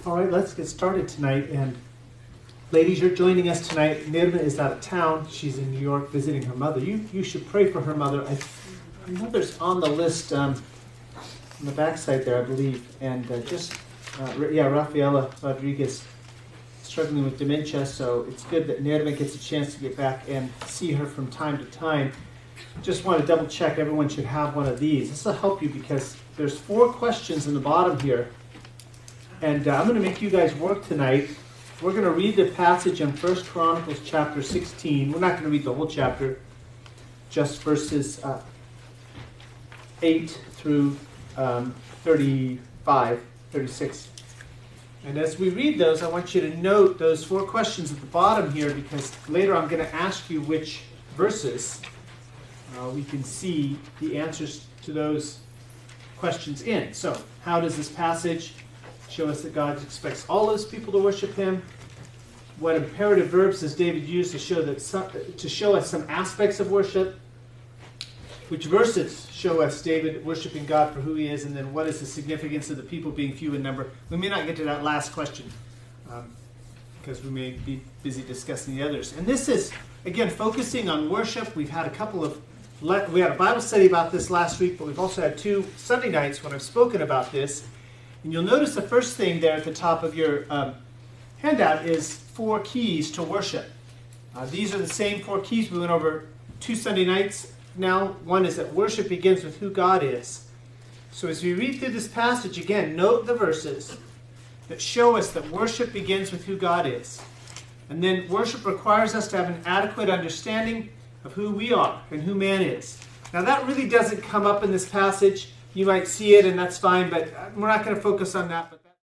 All right, let's get started tonight. And ladies, you're joining us tonight. Nirma is out of town. She's in New York visiting her mother. You should pray for her mother. Her mother's on the list on the backside there, I believe. And Rafaela Rodriguez, struggling with dementia. So it's good that Nirma gets a chance to get back and see her from time to time. Just want to double check. Everyone should have one of these. This will help you because there's 4 questions in the bottom here. And I'm going to make you guys work tonight. We're going to read the passage in 1 Chronicles chapter 16. We're not going to read the whole chapter, just verses 8 through 35, 36. And as we read those, I want you to note those 4 questions at the bottom here, because later I'm going to ask you which verses we can see the answers to those questions in. So, how does this passage show us that God expects all His people to worship Him? What imperative verbs does David use to show us some aspects of worship? Which verses show us David worshiping God for who He is? And then what is the significance of the people being few in number? We may not get to that last question because we may be busy discussing the others. And this is, again, focusing on worship. We had a Bible study about this last week, but we've also had 2 Sunday nights when I've spoken about this. And you'll notice the first thing there at the top of your handout is 4 keys to worship. These are the same 4 keys we went over 2 Sunday nights now. One is that worship begins with who God is. So as we read through this passage, again, note the verses that show us that worship begins with who God is. And then worship requires us to have an adequate understanding of who we are and who man is. Now that really doesn't come up in this passage. You might see it and that's fine, but we're not going to focus on that.